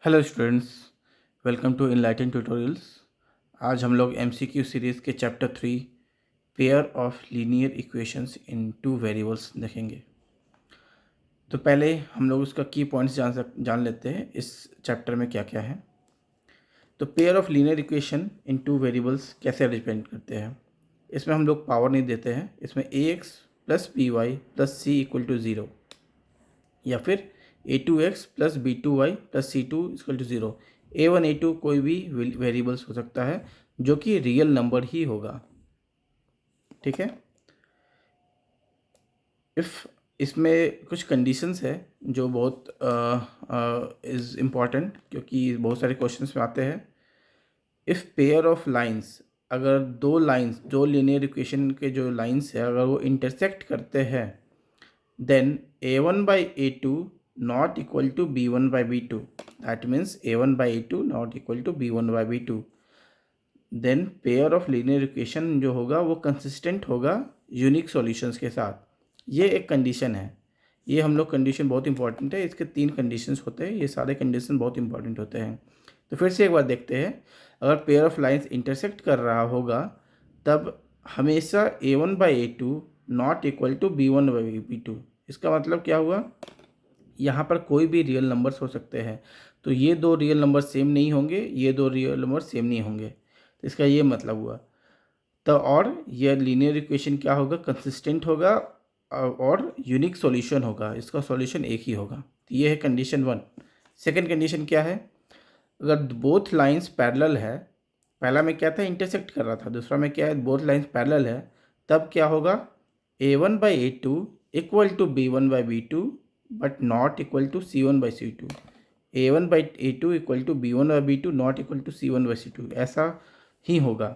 Hello students, welcome to enlighten tutorials. आज हम लोग एमसीक्यू सीरीज़ के chapter 3 pair of linear equations in two variables देखेंगे। तो पहले हम लोग उसका की पॉइंट्स जान लेते हैं इस चैप्टर में क्या क्या है। तो pair of linear equation in two variables कैसे रिप्रेजेंट करते हैं। इसमें हम लोग पावर नहीं देते हैं। इसमें A X plus B Y plus C equal to zero, या फिर a2x plus b2y plus c2 equal to zero. a1 a2 कोई भी वेरिएबल्स हो सकता है जो कि रियल नंबर ही होगा। ठीक है। इफ़ इसमें कुछ कंडीशंस है जो बहुत इज़ इम्पॉर्टेंट, क्योंकि बहुत सारे क्वेश्चंस में आते हैं। इफ़ पेयर ऑफ लाइंस, अगर दो लाइंस, दो लीनियर इक्वेशन के जो लाइंस है, अगर वो इंटरसेक्ट करते हैं, then a1 by a2 not equal to b1 by b2. That means a1 by a2 not equal to b1 by b2. Then pair of linear equation जो होगा वो consistent होगा यूनिक सॉल्यूशंस के साथ। ये एक कंडीशन है। ये हम लोग कंडीशन बहुत इंपॉर्टेंट है। इसके 3 कंडीशंस होते हैं। ये सारे कंडीशन बहुत इंपॉर्टेंट होते हैं। तो फिर से एक बार देखते हैं। अगर पेयर ऑफ लाइंस इंटरसेक्ट कर रहा होगा तब हमेशा a1 by a2 not equal to b1 by b2। इसका मतलब क्या हुआ, यहाँ पर कोई भी रियल नंबर्स हो सकते हैं। तो ये दो रियल नंबर सेम नहीं होंगे, ये दो रियल नंबर सेम नहीं होंगे। तो इसका ये मतलब हुआ। तो और ये लीनियर इक्वेशन क्या होगा, कंसिस्टेंट होगा और यूनिक सॉल्यूशन होगा। इसका सॉल्यूशन एक ही होगा। तो ये है कंडीशन 1। सेकंड कंडीशन क्या है, अगर बोथ लाइंस पैरेलल है, पहला में क्या था, इंटरसेक्ट कर रहा था, दूसरा में क्या है, बोथ लाइंस पैरेलल है, तब क्या होगा, a1 by a2 equal to b1 by b2 but not equal to c1 by c2। a1 by a2 equal to b1 by b2 not equal to c1 by c2, ऐसा ही होगा।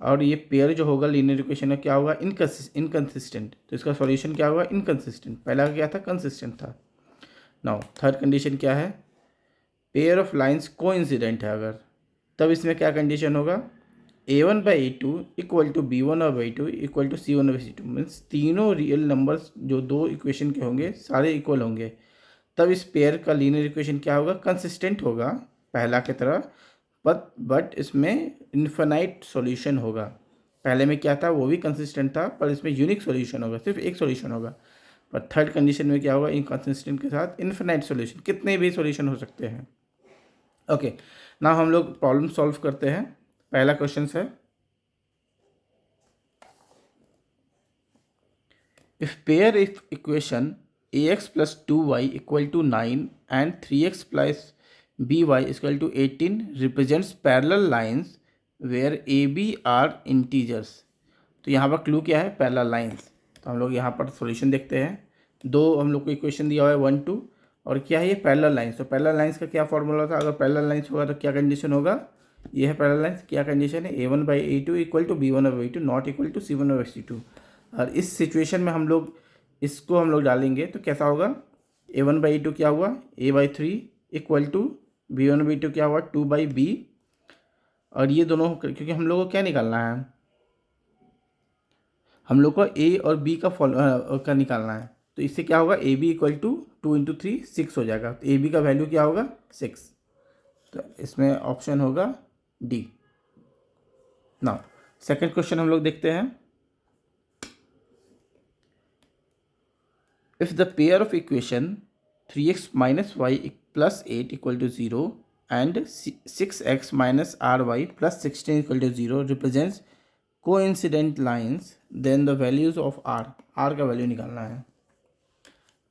और ये pair जो होगा लीनियर इक्वेशन में क्या होगा, inconsistent. तो इसका सॉल्यूशन क्या होगा, इनकंसिस्टेंट। पहला क्या था, कंसिस्टेंट था। नाउ थर्ड कंडीशन क्या है, पेयर ऑफ लाइंस कोइंसिडेंट है अगर, तब इसमें क्या कंडीशन होगा, a1 by a2 equal to b1 और b2 इक्वल टू c1 और c2। मीन्स तीनों रियल नंबर्स जो दो इक्वेशन के होंगे सारे इक्वल होंगे। तब इस पेयर का लीनियर इक्वेशन क्या होगा, कंसिस्टेंट होगा पहला की तरह, बट इसमें इन्फिनाइट सॉल्यूशन होगा। पहले में क्या था, वो भी कंसिस्टेंट था, पर इसमें यूनिक सॉल्यूशन होगा, सिर्फ एक सॉल्यूशन होगा। पर थर्ड कंडीशन में क्या होगा, इनकंसिस्टेंट के साथ इन्फिनाइट सॉल्यूशन, कितने भी सॉल्यूशन हो सकते हैं। ओके, ना हम लोग प्रॉब्लम सॉल्व करते हैं। पहला क्वेश्चन है, if pair if equation ax plus 2y equal to 9 and 3x plus by equal to 18 represents parallel lines where ab are integers। तो यहाँ पर क्लू क्या है, पैरेलल लाइंस। तो हम लोग यहाँ पर सॉल्यूशन देखते हैं। दो हम लोग को इक्वेशन दिया हुआ है 1 2, और क्या है ये, पैरेलल लाइंस। तो पैरेलल लाइंस का क्या फॉर्मूला था, अगर पैरेलल लाइंस होगा तो क्या कंडीशन होगा, ये है पैरेलल लाइंस। क्या कंडीशन है, a1 by a2 equal to b1 by b2 not equal to c1 by c2। और इस सिचुएशन में हम लोग इसको हम लोग डालेंगे तो कैसा होगा, a1 by a2 क्या हुआ, a/3 equal to b1 by b2 क्या हुआ, 2/b। और ये दोनों, क्योंकि हम लोग को क्या निकालना है, हम लोग को a और b का निकालना है। तो इससे क्या होगा, ab इक्वल टू 2 इंटू 3 6 हो जाएगा। तो ab का वैल्यू क्या होगा, 6। तो इसमें ऑप्शन होगा डी। नाउ सेकंड क्वेश्चन हम लोग देखते हैं। If the pair of equation 3x minus y plus 8 equal to 0 and 6x minus ry plus 16 equal to 0 represents coincident lines, then the values of r का value निकालना है।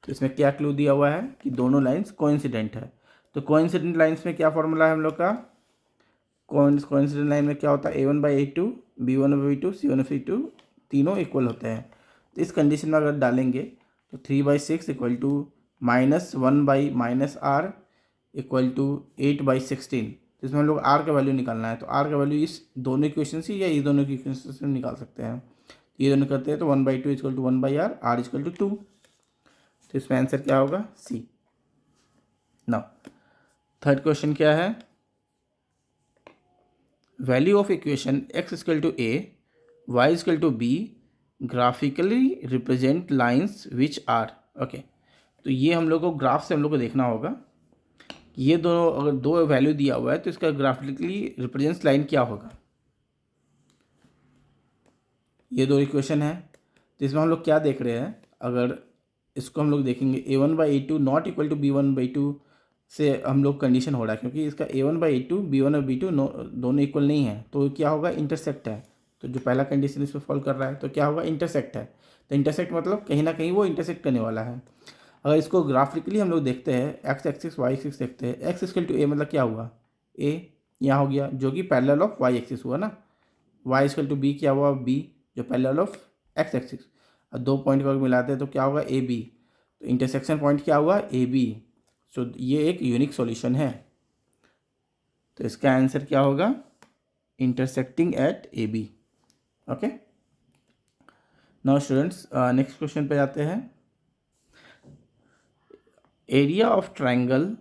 तो इसमें क्या क्लू दिया हुआ है कि दोनों लाइंस कोइंसिडेंट है। तो कोइंसिडेंट लाइंस में क्या फॉर्मूला है हम लोग का, कोइंसिडेंट लाइन में क्या होता है, a1 by a2 b1 by b2 c1 by c2 तीनों इक्वल होते हैं। तो इस कंडीशन में अगर डालेंगे तो 3/6 equal to -1/-r equal to 8/16। तो इसमें हम लोग r का वैल्यू निकालना है। तो r का वैल्यू इस दोनों इक्वेशन से या इस दोनों इक्वेशन से निकाल सकते हैं। ये दोनों करते हैं तो 1/2 equal to 1/r, r equal to 2। तो इसमें आंसर क्या होगा, सी। नाउ थर्ड क्वेश्चन क्या है, value of equation x equal to a y equal to b graphically represent lines which are. Okay, तो ये हम लोग को ग्राफ से हम लोग को देखना होगा कि ये दोनों अगर दो वैल्यू दिया हुआ है तो इसका ग्राफिकली रिप्रेजेंट्स लाइन क्या होगा। ये दो इक्वेशन है, तो इसमें हम लोग क्या देख रहे हैं, अगर इसको हम लोग देखेंगे a1/a2 not equal to b1/2 से हम लोग कंडीशन हो रहा है, क्योंकि इसका a1/a2 b1 और b2 दोनों इक्वल नहीं है, तो क्या होगा, इंटरसेक्ट है। तो जो पहला कंडीशन इसमें फॉलो कर रहा है तो क्या होगा, इंटरसेक्ट है। तो इंटरसेक्ट मतलब कहीं ना कहीं वो इंटरसेक्ट करने वाला है। अगर इसको ग्राफिकली हम लोग देखते हैं, एक्स एक्सिस वाई एक्सिस देखते हैं, एक्स इक्वल टू ए मतलब क्या हुआ, ए यहाँ हो गया जो कि पैरेलल ऑफ वाई एक्सिस हुआ ना, वाई इक्वल टू बी क्या हुआ, बी जो पैरेलल ऑफ एक्स एक्सिस। और दो पॉइंट को मिलाते हैं तो क्या होगा, ए बी, तो इंटरसेक्शन पॉइंट क्या हुआ, ए बी। सो ये एक यूनिक सॉल्यूशन है, तो इसका आंसर क्या होगा, intersecting at a b. Okay, now students next question पे जाते हैं। Area of triangle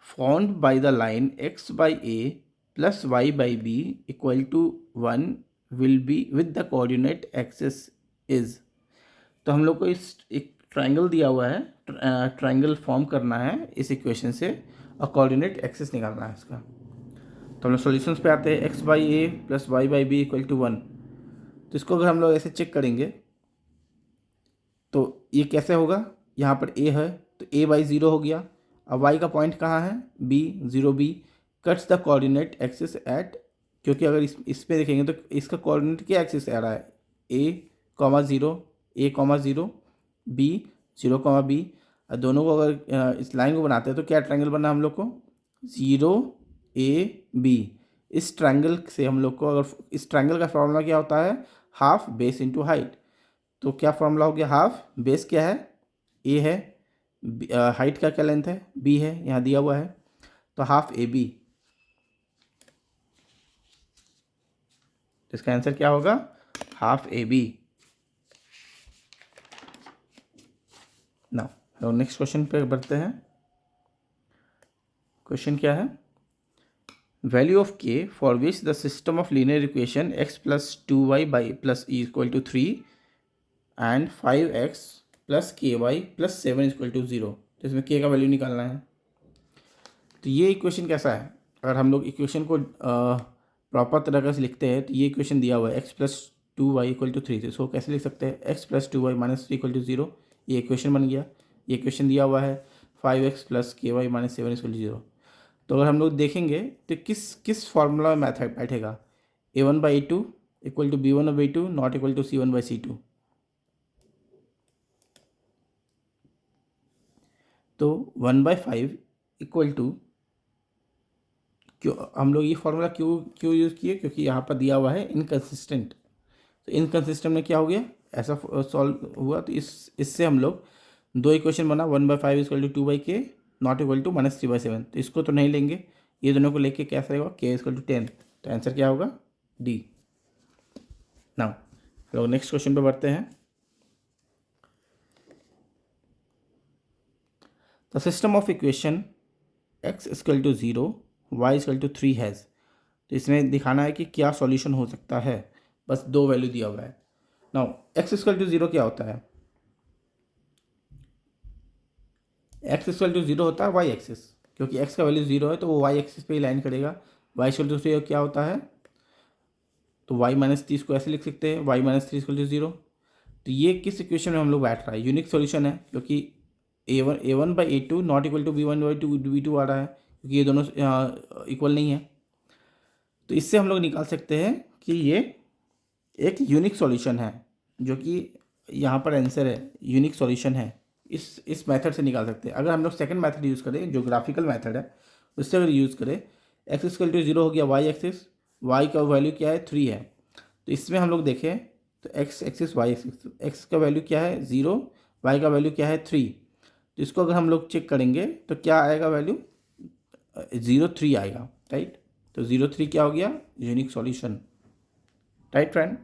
formed by the line x by a plus y by b equal to 1 will be with the coordinate axis is. तो हम लोग को इस एक triangle दिया हुआ है, ट्राइंगल फॉर्म करना है इस इक्वेशन से और कोऑर्डिनेट एक्सिस निकालना है इसका। तो हम लोग सॉल्यूशंस पे आते हैं, x by a plus y by b equal to 1। तो इसको अगर हम लोग ऐसे चेक करेंगे तो ये कैसे होगा, यहाँ पर a है तो a बाई 0 हो गया। अब y का पॉइंट कहाँ है, b, 0b cuts the coordinate axis at, क्योंकि अगर इस पे देखेंगे तो इसका कोऑर्डिनेट क्या एक्सिस आ रहा है, a,0 a,0 b 0,b। दोनों को अगर इस लाइन को बनाते हैं तो क्या ट्रायंगल बना हम लोग को, 0ab। इस ट्रायंगल से हम लोग को, अगर इस ट्रायंगल का फॉर्मूला क्या होता है, हाफ बेस इंटू हाइट। तो क्या फॉर्मूला हो गया, हाफ बेस क्या है, ए है, हाइट का क्या लेंथ है, बी है, यहाँ दिया हुआ है, तो हाफ ए बी। इसका आंसर क्या होगा, half a b. Now next question पे बढ़ते हैं। क्वेश्चन क्या है, value of k for which the system of linear equation x plus 2y by plus e equal to 3 and 5x plus k y plus 7 equal to 0। तो इसमें के का value निकालना है। तो ये इक्वेशन कैसा है, अगर हम लोग इक्वेशन को प्रॉपर तरीके से लिखते हैं तो ये इक्वेशन दिया हुआ है x plus 2y equal to 3। तो इसको कैसे लिख सकते हैं, x plus 2y minus 3 equal to 0, ये इक्वेशन बन गया। ये इक्वेशन दिया हुआ है 5x plus k Y minus 7 equal to 0। तो अगर हम लोग देखेंगे तो किस फॉर्मूला में मैथड बैठेगा, a1/a2 equal to b1/2 not equal to c1/c2। तो 1/5 इक्वल टू, क्यों हम लोग ये फॉर्मूला क्यों यूज़ किए, क्योंकि यहाँ पर दिया हुआ है इनकन्सिस्टेंट। तो इनकन्सिस्टेंट में क्या हो गया, ऐसा सॉल्व हुआ। तो इससे हम लोग दो इक्वेशन बना, 1/5 equal to 2/k not equal to minus 3/7। तो इसको तो नहीं लेंगे, ये दोनों को लेके कैसा रहेगा, k इक्वल टू 10। तो आंसर क्या होगा, डी। नाउ हम लोग नेक्स्ट क्वेश्चन पे बढ़ते हैं। The system of equation x equal to 0 y equal to 3 has. तो इसमें दिखाना है कि क्या सॉल्यूशन हो सकता है, बस दो वैल्यू दिया हुआ है। नाउ x इक्वल टू 0 क्या होता है, x इक्वल टू 0 होता है y एक्सिस, क्योंकि x का वैल्यू 0 है तो वो y एक्सिस पे ही लाइन करेगा। y इक्वल टू 3 क्या होता है, तो y माइनस 30 को ऐसे लिख सकते हैं, y माइनस 3 इक्वल टू 0। तो ये किस इक्वेशन में हम लोग बैठ रहा है, यूनिक सॉल्यूशन है, क्योंकि a1/a2 not equal to b1/2 आ रहा है, क्योंकि ये दोनों इक्वल नहीं है। तो इससे हम लोग निकाल सकते हैं कि ये एक यूनिक सॉल्यूशन है, जो कि यहाँ पर आंसर है, यूनिक सॉल्यूशन है। इस मेथड से निकाल सकते हैं। अगर हम लोग सेकंड मेथड यूज़ करें, जो ग्राफिकल मेथड है, उससे अगर यूज़ करें, एक्स इक्वल टू 0 हो गया, वाई एक्सिस, वाई का वैल्यू क्या है, 3 है। तो इसमें हम लोग देखें तो x axis y axis, x का वैल्यू क्या है 0, वाई का वैल्यू क्या है 3। तो इसको अगर हम लोग चेक करेंगे तो क्या आएगा वैल्यू, 0,3 आएगा, राइट। तो 0,3 क्या हो गया, यूनिक सॉल्यूशन, राइट फ्रेंड।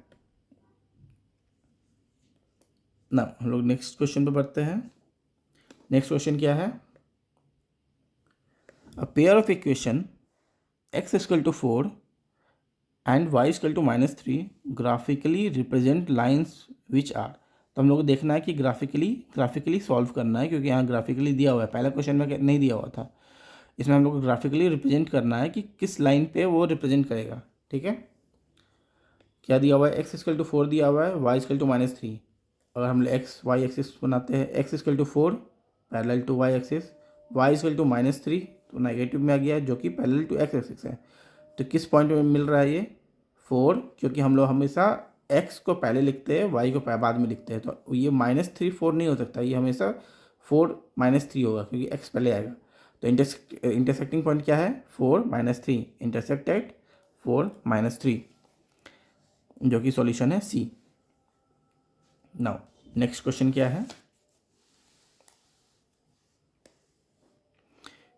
ना हम लोग नेक्स्ट क्वेश्चन पे बढ़ते हैं। नेक्स्ट क्वेश्चन क्या है, a pair of equation x equal to 4 and y equal to -3 graphically represent lines which are. तो हम लोग को देखना है कि ग्राफिकली सॉल्व करना है, क्योंकि यहाँ ग्राफिकली दिया हुआ है, पहला क्वेश्चन में नहीं दिया हुआ था। इसमें हम लोग को ग्राफिकली रिप्रेजेंट करना है कि किस लाइन पे वो रिप्रेजेंट करेगा, ठीक है। क्या दिया हुआ है, एक्स इक्वल टू 4 दिया हुआ है, वाई इक्वल टू -3। अगर हम एक्स वाई एक्सिस बनाते हैं, x equal to 4 parallel to y axis, y equal to -3 तो नेगेटिव में आ गया है जो कि पैरेलल टू एक्स एक्सिस है। तो किस पॉइंट में मिल रहा है ये 4, क्योंकि हम लोग हमेशा एक्स को पहले लिखते हैं, वाई को बाद में लिखते हैं। तो ये -3 4 नहीं हो सकता, ये हमेशा 4 -3 होगा क्योंकि एक्स पहले आएगा। तो इंटरसेक्टिंग पॉइंट क्या है, 4 -3, इंटरसेक्ट एट 4 -3, जो कि सॉल्यूशन है सी। नाउ नेक्स्ट क्वेश्चन क्या है,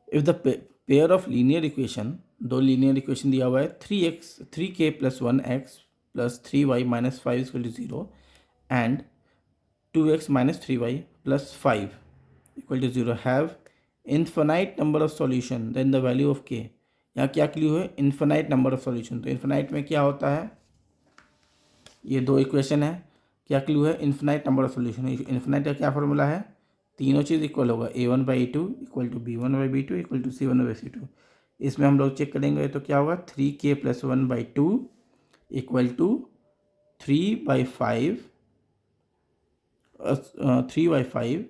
if the pair of linear equation, दो लीनियर इक्वेशन दिया हुआ है 3k + 1x + 3y - 5 = 0 and 2x - 3y + 5 = 0 have infinite number of solution, then the value of k। यहाँ क्या क्लू है, इन्फिनाइट नंबर ऑफ सॉल्यूशन। तो इन्फिनाइट में क्या होता है, ये दो इक्वेशन है, क्या क्लू है, infinite number of solution. Infinite का क्या फॉर्मूला है, तीनों चीज़ इक्वल होगा, a1/a2 = b1/b2 = c1/c2। इसमें हम लोग चेक करेंगे तो क्या होगा, 3k + 1/2 = 3/5 3/5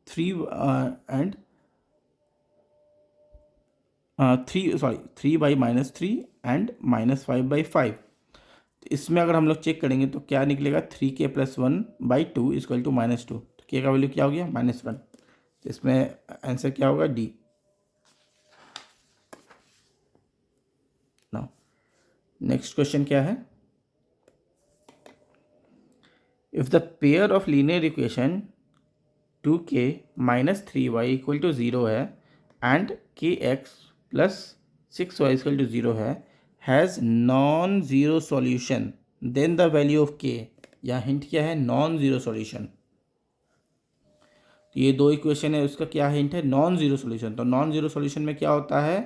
3 एंड 3 by -3 एंड -5/5। इसमें अगर हम लोग चेक करेंगे तो क्या निकलेगा, 3k + 1/2 = -2। तो k का वैल्यू क्या हो गया, -1। तो इसमें आंसर क्या होगा, डी। नाउ नेक्स्ट क्वेश्चन क्या है, if the pair of linear equation 2k - 3y = 0 है एंड kx + 6y = 0 है, has non zero solution, then the value of k। या हिंट क्या है, नॉन ज़ीरो सॉल्यूशन। तो ये दो इक्वेशन है, उसका क्या हिंट है, नॉन ज़ीरो सॉल्यूशन। तो नॉन ज़ीरो सॉल्यूशन में क्या होता है,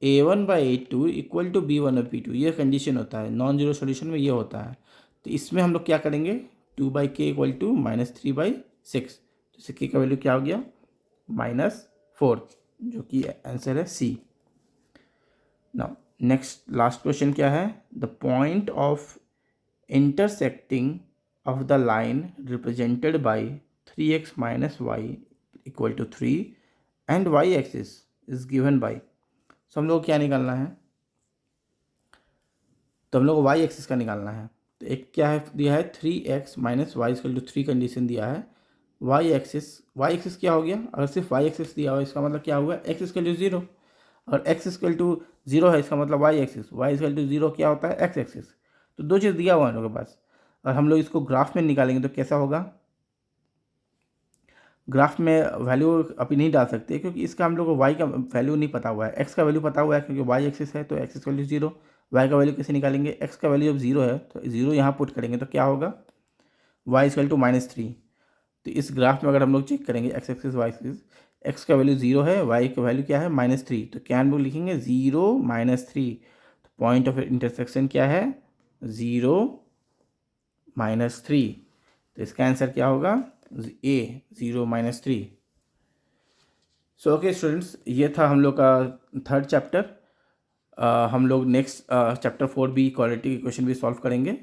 a1/a2 = b1/b2, ये कंडीशन होता है नॉन ज़ीरो सॉल्यूशन में, ये होता है। तो इसमें हम लोग क्या करेंगे, 2/k = -3/6। तो इससे k का वैल्यू क्या हो गया, -4, जो कि आंसर है C. Now next last question क्या है, the point of intersecting of the line represented by 3x - y = 3 and y axis is given by. So हम लोग क्या निकालना है, तो हम लोग को y एक्सिस का निकालना है। तो एक क्या है दिया है, 3x - y = 3 कंडीशन दिया है। y एक्सिस क्या हो गया, अगर सिर्फ y एक्सिस दिया हुआ इसका मतलब क्या हुआ, x = 0। और x = 0 है, इसका मतलब y एक्सिस, y = 0 क्या होता है, x एक्सिस। तो दो चीज़ दिया हुआ है हम लोग के पास। और हम लोग इसको ग्राफ में निकालेंगे तो कैसा होगा, ग्राफ में वैल्यू अभी नहीं डाल सकते क्योंकि इसका हम लोग को y का वैल्यू नहीं पता हुआ है, x का वैल्यू पता हुआ है क्योंकि y एक्सिस है, तो x = 0। y का वैल्यू कैसे निकालेंगे, x का वैल्यू जब 0 है तो 0 यहाँ पुट करेंगे तो क्या होगा, y = -3। तो इस ग्राफ में अगर हम लोग चेक करेंगे x axis y axis, x का वैल्यू 0 है, y का वैल्यू क्या है, -3। तो क्या हम लोग लिखेंगे, 0 -3। तो पॉइंट ऑफ इंटरसेक्शन क्या है, 0 -3। तो इसका आंसर क्या होगा, ए, 0 -3। सो ओके स्टूडेंट्स, ये था हम लोग का थर्ड चैप्टर। हम लोग नेक्स्ट चैप्टर 4 भी क्वालिटी के क्वेश्चन भी सॉल्व करेंगे।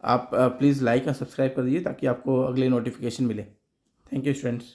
आप प्लीज़ लाइक और सब्सक्राइब कर दीजिए ताकि आपको अगले नोटिफिकेशन मिले। Thank you students.